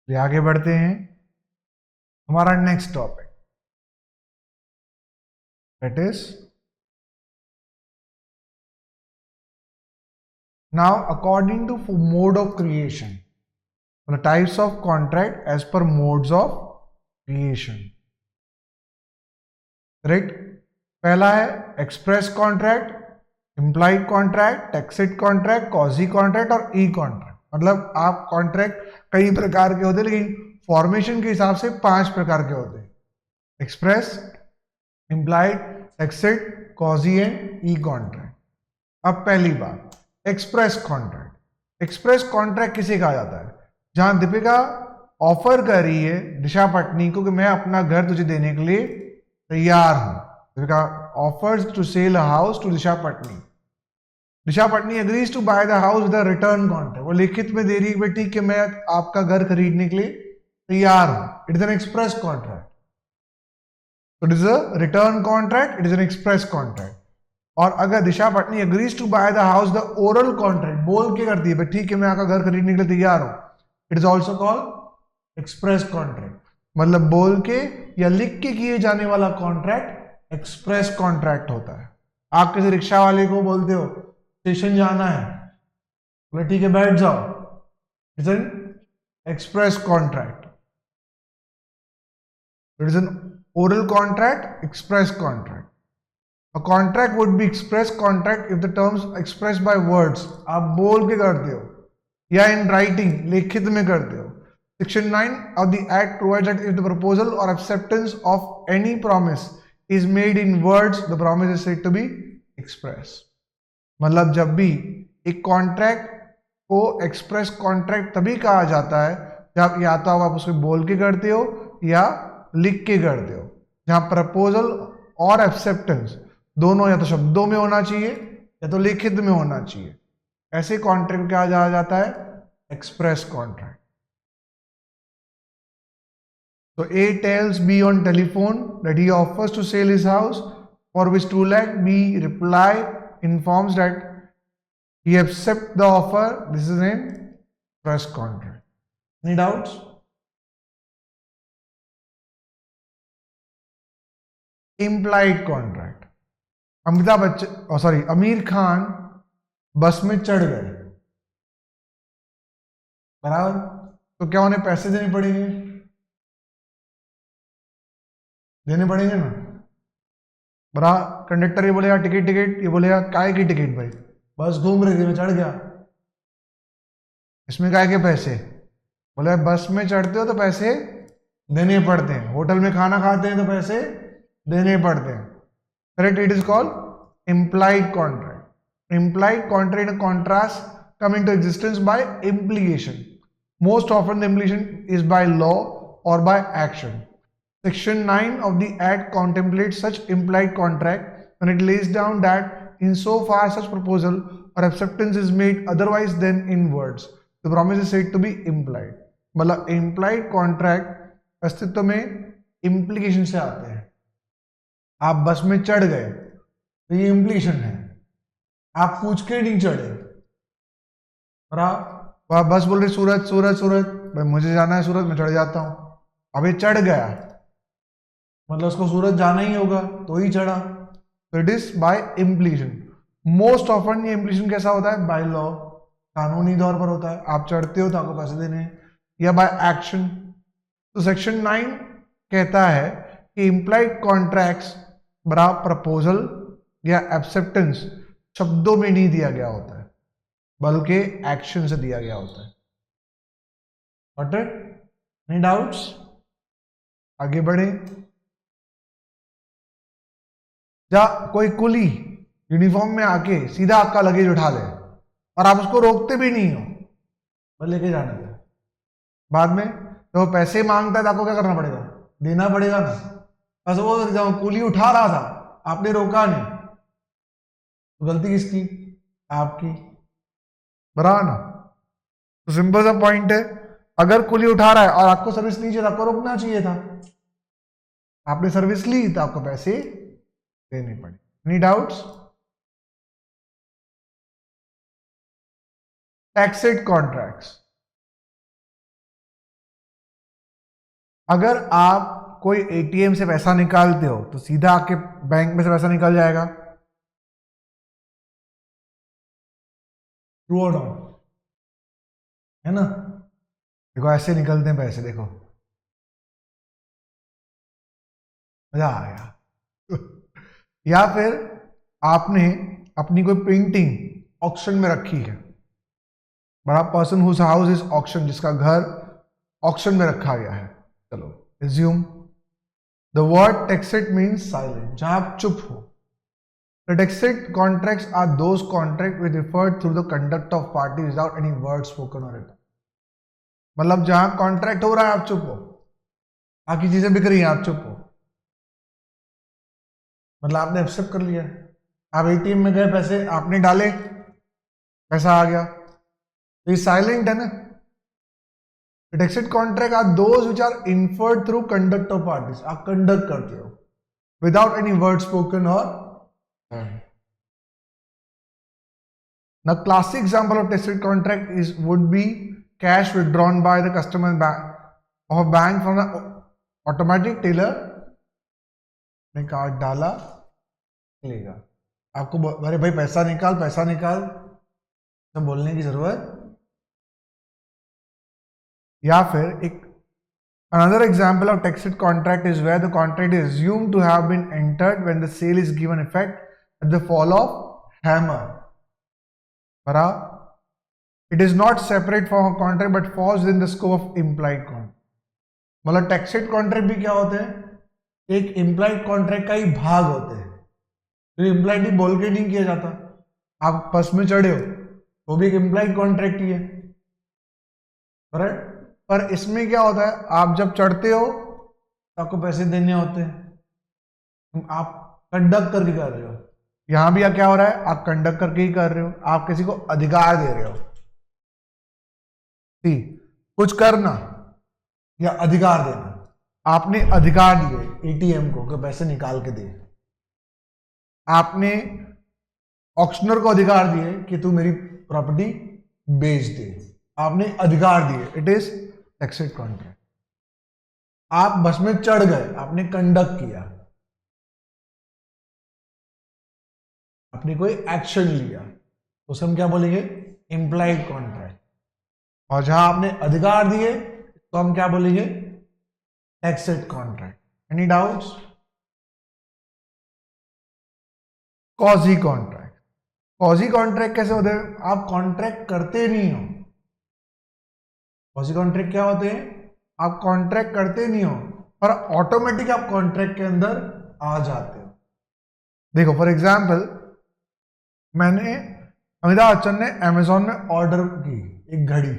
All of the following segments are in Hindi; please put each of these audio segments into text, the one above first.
ये आगे बढ़ते हैं, हमारा next topic that is now according to mode of creation, the types of contract as per modes of creation. Right, पहला है express contract, implied contract, tacit contract, quasi contract और ई कॉन्ट्रैक्ट। मतलब आप कॉन्ट्रैक्ट कई प्रकार के होते हैं, लेकिन फॉर्मेशन के हिसाब से 5 प्रकार के होते हैं: express, implied, tacit, quasi and e contract. अब पहली बात, एक्सप्रेस कॉन्ट्रैक्ट। एक्सप्रेस कॉन्ट्रैक्ट किसे कहा जाता है? जहां दीपिका ऑफर कर रही है दिशा पटनी को कि मैं अपना घर तुझे देने के लिए तैयार हूं। Deepika offers to sell a house to Disha Patani. Disha Patani agrees to buy the house with a return contract. वो लिखित में दे रही है बेटी कि मैं आपका घर खरीदने के लिए तैयार हूं। It is an express contract. It is a return contract, it is an express contract. और अगर Disha Patani agrees to buy the house, the oral contract, बोल के करती है ठीक है मैं आपका घर खरीदने के लिए तैयार हूं, it is also called express contract. मतलब बोल के या लिख के किए जाने वाला कॉन्ट्रैक्ट एक्सप्रेस कॉन्ट्रैक्ट होता है। आप किसी रिक्शा वाले को बोलते हो स्टेशन जाना है, बोले ठीक है बैठ जाओ, it's an express contract. It is N oral contract, express contract. A contract would be express contract if the terms expressed by words, आप बोल के करते हो, या in writing, लिखित में करते हो। Section 9 of the Act provides that if the proposal or acceptance of any promise is made in words, the promise is said to be express. मतलब जब भी एक कॉन्ट्रैक्ट को एक्सप्रेस कॉन्ट्रैक्ट तभी कहा जाता है जब या तो आप उसको बोल के करते हो या लिख के करते हो। जहां प्रपोजल और एक्सेप्टेंस दोनों या तो शब्दों में होना चाहिए या तो लिखित में होना चाहिए, ऐसे कॉन्ट्रैक्ट क्या कहा जाता है? Express contract. So A tells B on telephone that he offers to sell his house, for which 2 lakh. B reply informs that he accepts the offer. This is an express contract. Any doubts? Implied contract. Amitabh Bachchan sorry Aamir Khan बस में चढ़ गए, बराबर, तो क्या उन्हें पैसे देने पड़ेंगे? देने पड़ेंगे ना। बड़ा कंडक्टर ये बोलेगा टिकट टिकट, ये बोलेगा काय की टिकट भाई, बस घूम रही थी मैं चढ़ गया, इसमें काय के पैसे? बोले बस में चढ़ते हो तो पैसे देने पड़ते हैं, होटल में खाना खाते हैं तो पैसे देने पड़ते हैं। Correct, it is called implied contract. Implied contract in contrast come into existence by implication. Most often the implication is by law or by action. Section 9 of the Act contemplates such implied contract when it lays down that insofar such proposal or acceptance is made otherwise than in words, the promise is said to be implied. मतलब implied contract अस्तित्व में implication से आते हैं। आप बस में चढ़ गए तो ये implication है, आप पूछ के नहीं चढ़े, वह बस बोल रही सूरत सूरत सूरत, भाई मुझे जाना है सूरत, मैं चढ़ जाता हूं। अब ये चढ़ गया मतलब उसको सूरत जाना ही होगा तो ही चढ़ा, तो it is by implication. Most often ये इम्प्लीशन कैसा होता है? बाय लॉ, कानूनी तौर पर होता है, आप चढ़ते हो तो आपको पैसे देने हैं, या बाय एक्शन। तो सेक्शन 9 कहता है कि इम्प्लाइड कॉन्ट्रैक्ट्स बड़ा प्रपोजल या एक्सेप्टेंस शब्दों में नहीं दिया गया होता है बल्कि एक्शन से दिया गया होता है। Got it? Any doubts? आगे बढ़े। जा कोई कुली यूनिफॉर्म में आके सीधा आपका लगेज उठा ले और आप उसको रोकते भी नहीं हो, बस लेके जाने दे, बाद में तो वो पैसे मांगता है तो आपको क्या करना पड़ेगा? देना पड़ेगा ना। बस वो कुली उठा रहा था, आपने रोका नहीं, तो गलती किसकी? आपकी, बराबर ना। तो सिंपल सा पॉइंट है, अगर कुली उठा रहा है और आपको सर्विस नहीं चाहिए, आपको रोकना चाहिए था, आपने सर्विस ली तो आपको पैसे देने पड़े। Any doubts? Taxed contracts. अगर आप कोई एटीएम से पैसा निकालते हो तो सीधा आपके बैंक में से पैसा निकल जाएगा, ट्रू और नॉट, है ना? देखो ऐसे निकलते हैं पैसे, देखो मजा आ गया। या फिर आपने अपनी कोई पेंटिंग ऑक्शन में रखी है, बड़ा person whose house is auction, जिसका घर ऑक्शन में रखा गया है, चलो assume the word tacit means silent, जहां आप चुप हो। The tacit contracts are those contracts which refer through the conduct of parties without any word spoken or written. मतलब जहां कॉन्ट्रैक्ट हो रहा है आप चुप हो, बाकी चीजें बिक रही हैं आप चुप हो, मतलब आपने एक्सेप्ट कर लिया। आप एटीएम में गए, पैसे आपने डाले, पैसा आ गया, तो ये साइलेंट है ना। The tacit contract are those which are inferred through conduct of parties, आप कंडक्ट करते हो without any word spoken or Now, classic example of tacit contract would be cash withdrawn by the customer of a bank from the automatic teller ने कार्ड डाला, लेगा, आपको अरे भाई पैसा निकाल तो बोलने की जरूरत। या फिर एक another example of tacit contract is where the contract is assumed to have been entered when the sale is given effect at the fall of hammer. It is not separate from a contract but falls within the scope of implied contract. मतलब टैक्सेट कॉन्ट्रैक्ट भी क्या होते हैं, एक इम्प्लाइड कॉन्ट्रैक्ट का ही भाग होते हैं, तो इम्प्लाइड ही बोल के नहीं किया जाता। आप बस में चढ़े हो वो भी एक इम्प्लाइड कॉन्ट्रैक्ट ही है, करेक्ट? पर इसमें क्या होता है, आप जब चढ़ते हो तो आपको पैसे देने होते हैं, आप कंडक्ट करके कर रहे हो। यहां भी क्या हो रहा है, आप कंडक्ट करके ही कर रहे हो, आप किसी को अधिकार दे रहे हो। कुछ करना या अधिकार देना, आपने अधिकार दिए एटीएम को कि पैसे निकाल के दे, आपने ऑक्शनर को अधिकार दिए कि तू मेरी प्रॉपर्टी बेच दे, आपने अधिकार दिए, इट इज टैक्सेट कॉन्ट्रैक्ट। आप बस में चढ़ गए, आपने कंडक्ट किया, आपने कोई एक्शन लिया, तो हम क्या बोलेंगे, इंप्लाइड कॉन्ट्रैक्ट। और जहां आपने अधिकार दिए तो हम क्या बोलेंगे, tacit contract. Any doubts? Quasi contract, quasi contract कैसे होते हैं, आप कॉन्ट्रैक्ट करते नहीं हो। कॉजी कॉन्ट्रैक्ट क्या होते हैं, आप कॉन्ट्रैक्ट करते नहीं हो पर ऑटोमेटिक आप कॉन्ट्रैक्ट के अंदर आ जाते हो। देखो फॉर एग्जाम्पल, मैंने अमिताभ बच्चन ने अमेजोन में ऑर्डर की एक घड़ी,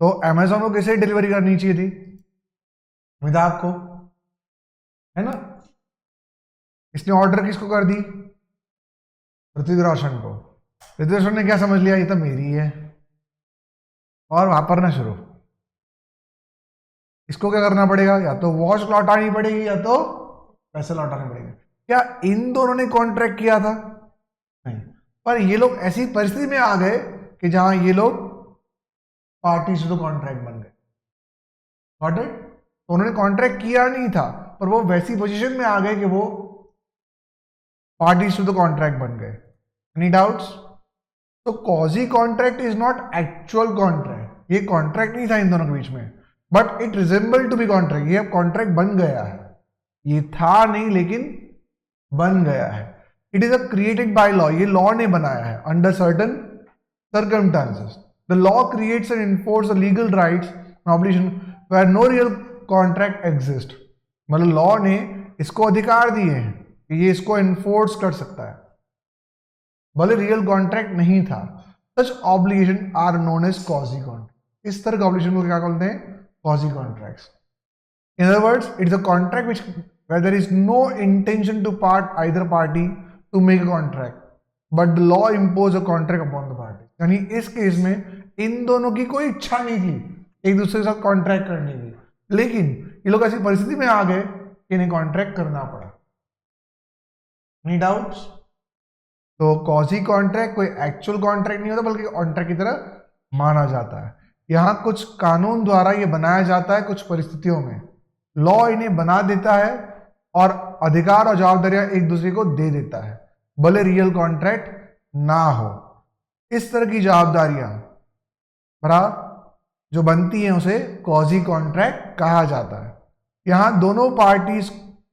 तो अमेजोन को किसे डिलीवरी करनी चाहिए थी, अमिताभ को, है ना? इसने ऑर्डर किसको कर दी, ऋतिक रोशन को। ऋतिक रोशन ने क्या समझ लिया, ये तो मेरी है, और वापरना शुरू। इसको क्या करना पड़ेगा, या तो वॉच लौटानी पड़ेगी या तो पैसे लौटाने पड़ेंगे। क्या इन दोनों ने कॉन्ट्रैक्ट किया था, नहीं, पर ये लोग ऐसी परिस्थिति में आ गए कि जहां ये लोग पार्टी से तो कॉन्ट्रैक्ट बन गए, गॉट इट? तो उन्होंने कॉन्ट्रैक्ट किया नहीं था पर वो वैसी पोजीशन में आ गए कि वो पार्टी से तो कॉन्ट्रैक्ट बन गए। Any doubts? तो quasi contract is not actual contract, ये कॉन्ट्रैक्ट नहीं था इन दोनों के बीच में, but it resemble to be contract, ये अब कॉन्ट्रैक्ट बन गया है, ये था नहीं लेकिन बन गया है। It is a created by law, ये लॉ ने बनाया है under certain circumstances. The law creates and enforce the legal rights and obligation where no real contract exist. मतलब लॉ ने इसको अधिकार दिए हैं कि ये इसको इन्फोर्स कर सकता है भले रियल कॉन्ट्रैक्ट नहीं था। Such obligation are known as quasi contract, इस तरह के ऑब्लिगेशन को क्या बोलते हैं, quasi contracts. In other words, it is a contract which where there is no intention to part either party to make a contract, but the law impose a contract upon the party. यानी इस केस में इन दोनों की कोई इच्छा नहीं थी एक दूसरे के साथ कॉन्ट्रैक्ट करने की, लेकिन ये लोग ऐसी परिस्थिति में आ गए कि इन्हें कॉन्ट्रैक्ट करना पड़ा। Any doubts? तो कॉजी कॉन्ट्रैक्ट कोई एक्चुअल कॉन्ट्रैक्ट नहीं होता बल्कि कॉन्ट्रैक्ट की तरह माना जाता है। यहाँ कुछ कानून द्वारा ये बनाया जाता है कुछ परिस्थितियों में, लॉ इन्हें बना देता है और अधिकार और जवाबदारियां एक दूसरे को दे देता है, भले रियल कॉन्ट्रैक्ट ना हो। इस तरह की जवाबदारियां बराबर जो बनती हैं उसे कॉजी कॉन्ट्रैक्ट कहा जाता है। यहां दोनों पार्टीज